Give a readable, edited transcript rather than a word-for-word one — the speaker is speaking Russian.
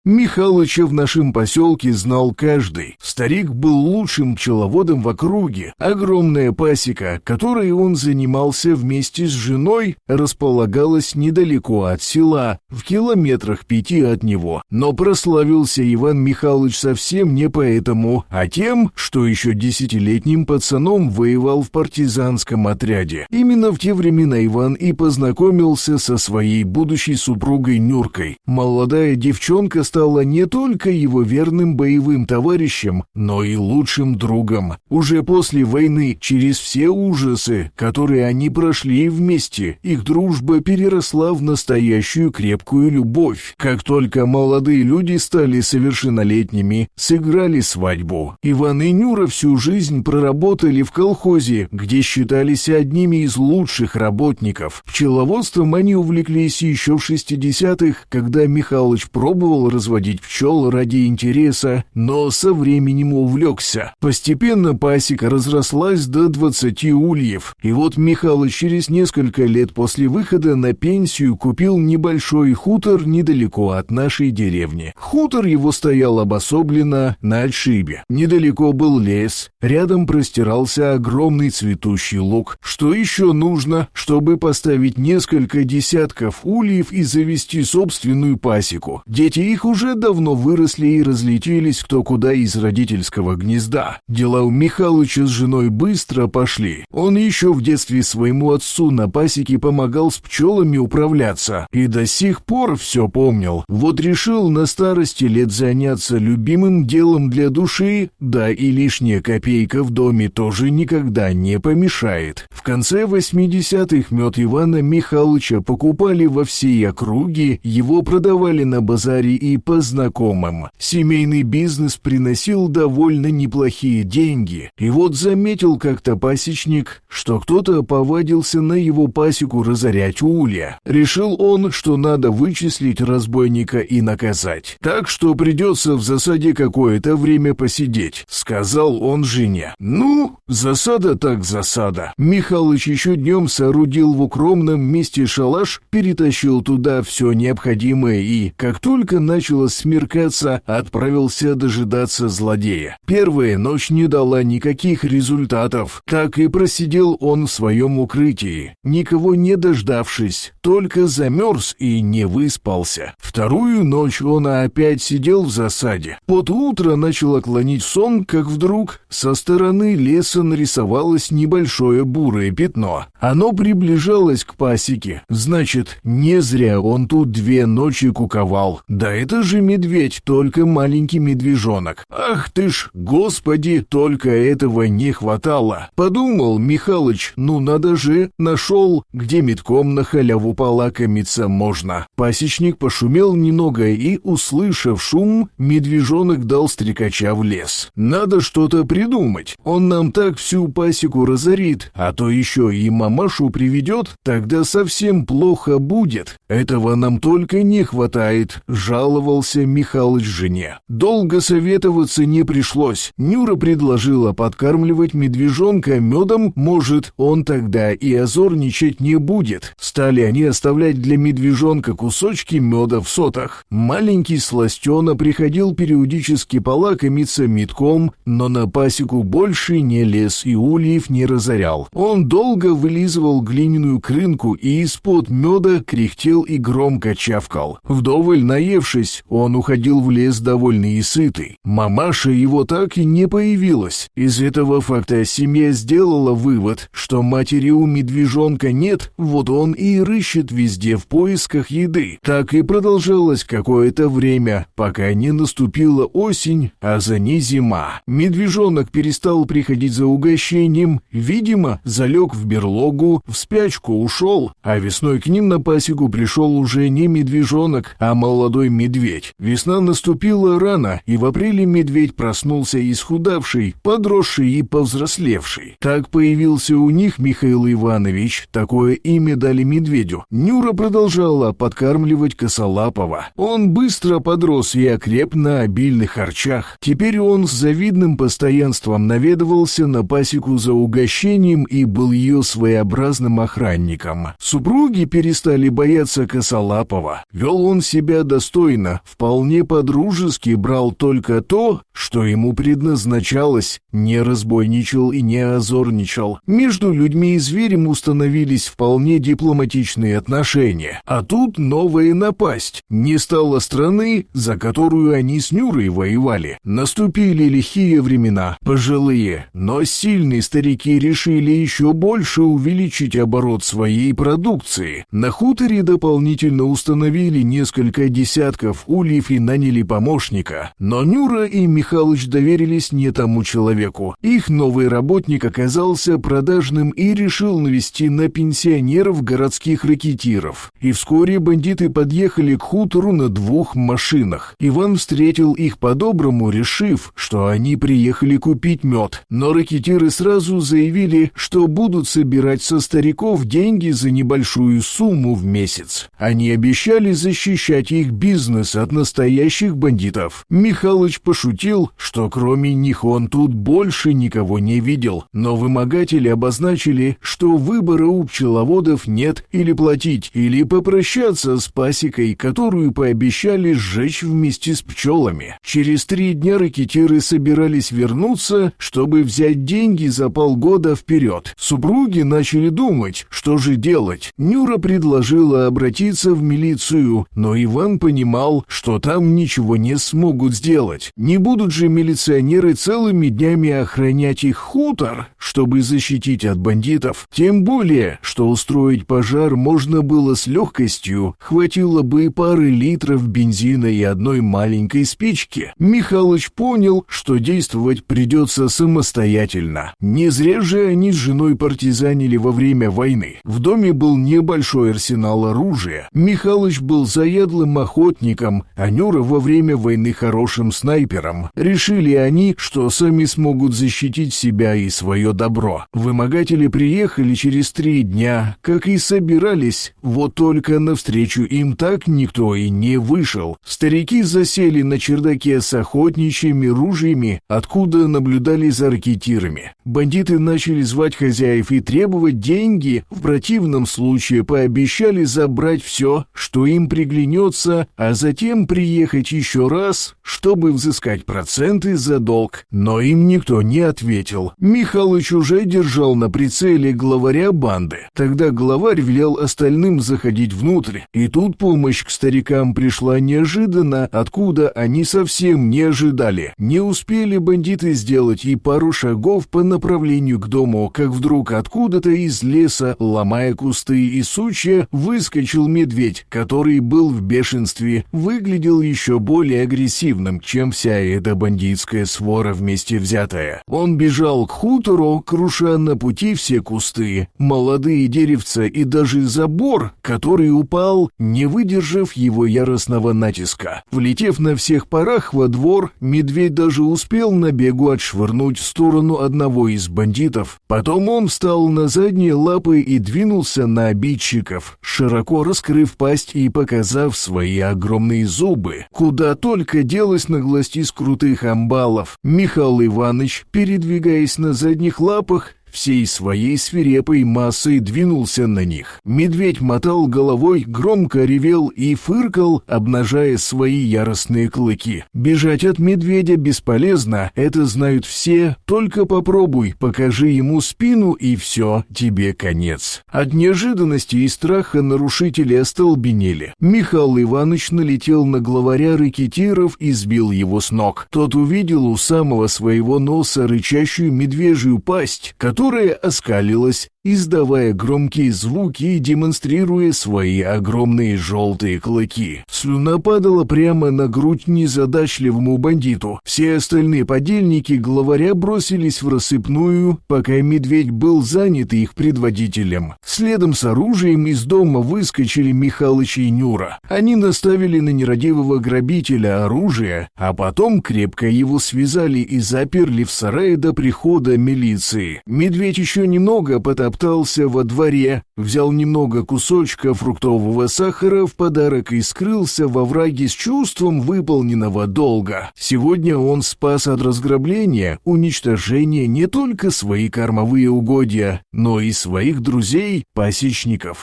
Михалыча в нашем поселке знал каждый. Старик был лучшим пчеловодом в округе. Огромная пасека, которой он занимался вместе с женой, располагалась недалеко от села, в километрах 5 от него. Но прославился Иван Михалыч совсем не поэтому, а тем, что еще 10-летним пацаном воевал в партизанском отряде. Именно в те времена Иван и познакомился со своей будущей супругой Нюркой. Молодая девчонка стала не только его верным боевым товарищем, но и лучшим другом. Уже после войны, через все ужасы, которые они прошли вместе, их дружба переросла в настоящую крепкую любовь. Как только молодые люди стали совершеннолетними, сыграли свадьбу. Иван и Нюра всю жизнь проработали в колхозе, где считались одними из лучших работников. Пчеловодством они увлеклись еще в 60-х, когда Михалыч пробовал разводить пчел ради интереса, но со временем увлекся. Постепенно пасека разрослась до 20 ульев, и вот Михалыч через несколько лет после выхода на пенсию купил небольшой хутор недалеко от нашей деревни. Хутор его стоял обособленно на отшибе. Недалеко был лес, рядом простирался огромный цветущий луг. Что еще нужно, чтобы поставить несколько десятков ульев и завести собственную пасеку? Дети их уже давно выросли и разлетелись кто куда из родительского гнезда. Дела у Михалыча с женой быстро пошли. Он еще в детстве своему отцу на пасеке помогал с пчелами управляться и до сих пор все помнил. Вот решил на старости лет заняться любимым делом для души, да и лишняя копейка в доме тоже никогда не помешает. В конце 80-х мед Ивана Михалыча покупали во всей округе, его продавали на базаре и по знакомым. Семейный бизнес приносил довольно неплохие деньги. И вот заметил как-то пасечник, что кто-то повадился на его пасеку разорять улья. Решил он, что надо вычислить разбойника и наказать. Так что придется в засаде какое-то время посидеть, сказал он жене. Ну, засада так засада. Михалыч еще днем соорудил в укромном месте шалаш, перетащил туда все необходимое и, как только начало смеркаться, отправился дожидаться злодея. Первая ночь не дала никаких результатов. Так и просидел он в своем укрытии, никого не дождавшись, только замерз и не выспался. Вторую ночь он опять сидел в засаде. Под утро начало клонить сон, как вдруг со стороны леса нарисовалось небольшое бурое пятно. Оно приближалось к пасеке. Значит, не зря он тут 2 ночи куковал. Да это же медведь, только маленький медвежонок. Ах ты ж, господи, только этого не хватало. Подумал Михалыч, ну надо же, нашел, где метком на халяву полакомиться можно. Пасечник пошумел немного и, услышав шум, медвежонок дал стрекача в лес. Надо что-то придумать. Он нам так всю пасеку разорит, а то еще и мамашу приведет, тогда совсем плохо будет. Этого нам только не хватает, жаловался Михалыч жене. Долго советоваться не пришлось. Нюра предложила подкармливать медвежонка медом, может, он тогда и озорничать не будет. Стали они оставлять для медвежонка кусочки меда в сотах. Маленький сластена приходил периодически полакомиться медком, но на пасеку больше не лез и ульев не разорял. Он долго вылизывал глиняную крынку и из-под меда кряхтел и громко чавкал. Вдоволь наевшись, он уходил в лес довольный и сытый. Мамаша его так и не появилась. Из этого факта семья сделала вывод, что матери у медвежонка нет, вот он и рыщет везде в поисках еды. Так и продолжалось какое-то время, пока не наступила осень, а за ней зима. Медвежонок перестал приходить за угощением, видимо, залег в берлогу, в спячку ушел, а весной к ним на пасеку пришел уже не медвежонок, а молодой медведь. Весна наступила рано, и в апреле медведь проснулся исхудавший, подросший и повзрослевший. Так появился у них Михаил Иванович, такое имя дали медведю. Нюра продолжала подкармливать косолапого. Он быстро подрос и окреп на обильных харчах. Теперь он с завидным постоянством наведывался на пасеку за угощением и был ее своеобразным охранником. Супруги перестали бояться косолапого. Вел он себя достойно, хозяина, вполне по-дружески брал только то, что ему предназначалось, не разбойничал и не озорничал. Между людьми и зверем установились вполне дипломатичные отношения. А тут новая напасть. Не стало страны, за которую они с Нюрой воевали. Наступили лихие времена. Пожилые, но сильные старики решили еще больше увеличить оборот своей продукции. На хуторе дополнительно установили несколько десятков ульев и наняли помощника. Но Нюра и Михалыч доверились не тому человеку. Их новый работник оказался продажным и решил навести на пенсионеров городских ракетиров. И вскоре бандиты подъехали к хутору на 2 машинах. Иван встретил их по-доброму, решив, что они приехали купить мед. Но ракетиры сразу заявили, что будут собирать со стариков деньги за небольшую сумму в месяц. Они обещали защищать их бизнес от настоящих бандитов. Михалыч пошутил, что кроме них он тут больше никого не видел. Но вымогатели обозначили, что выбора у пчеловодов нет: или платить, или попрощаться с пасекой, которую пообещали сжечь вместе с пчелами. Через 3 дня ракетиры собирались вернуться, чтобы взять деньги за полгода вперед. Супруги начали думать, что же делать. Нюра предложила обратиться в милицию, но Иван понимал, что там ничего не смогут сделать. Не будут же милиционеры целыми днями охранять их хутор, чтобы защитить от бандитов. Тем более, что устроить пожар можно было с легкостью, хватило бы пары литров бензина и одной маленькой спички. Михалыч понял, что действовать придется самостоятельно. Не зря же они с женой партизанили во время войны. В доме был небольшой арсенал оружия. Михалыч был заядлым охотником, а Нюра во время войны хорошим снайпером. Решили они, что сами смогут защитить себя и свое добро. Вымогатели приехали через 3 дня, как и собирались, вот только навстречу им так никто и не вышел. Старики засели на чердаке с охотничьими ружьями, откуда наблюдали за ракетирами. Бандиты начали звать хозяев и требовать деньги, в противном случае пообещали забрать все, что им приглянется, а затем приехать еще раз, чтобы взыскать проценты за долг. Но им никто не ответил. Михалыч уже держал на прицеле главаря банды. Тогда главарь велел остальным заходить внутрь. И тут помощь к старикам пришла неожиданно, откуда они совсем не ожидали. Не успели бандиты сделать и пару шагов по направлению к дому, как вдруг откуда-то из леса, ломая кусты и сучья, выскочил медведь, который был в бешенстве, выглядел еще более агрессивным, чем вся эта бандитская свора вместе взятая. Он бежал к хутору, круша на пути все кусты, молодые деревца и даже забор, который упал, не выдержав его яростного натиска. Влетев на всех парах во двор, медведь даже успел на бегу отшвырнуть в сторону одного из бандитов. Потом он встал на задние лапы и двинулся на обидчиков, широко раскрыв пасть и показав свои огромные зубы. Куда только делась наглость из крутых амбалов. Михаил Иванович, передвигаясь на задних лапах, всей своей свирепой массой двинулся на них. Медведь мотал головой, громко ревел и фыркал, обнажая свои яростные клыки. Бежать от медведя бесполезно, это знают все, только попробуй, покажи ему спину и все, тебе конец. От неожиданности и страха нарушители остолбенели. Михаил Иванович налетел на главаря ракетиров и сбил его с ног. Тот увидел у самого своего носа рычащую медвежью пасть, которая оскалилась, издавая громкие звуки и демонстрируя свои огромные желтые клыки. Слюна падала прямо на грудь незадачливому бандиту. Все остальные подельники главаря бросились в рассыпную, пока медведь был занят их предводителем. Следом с оружием из дома выскочили Михалыч и Нюра. Они наставили на нерадивого грабителя оружие, а потом крепко его связали и заперли в сарае до прихода милиции. Медведь еще немного потоптался во дворе, взял немного кусочка фруктового сахара в подарок и скрылся во враге с чувством выполненного долга. Сегодня он спас от разграбления, уничтожения не только свои кормовые угодья, но и своих друзей-пасечников.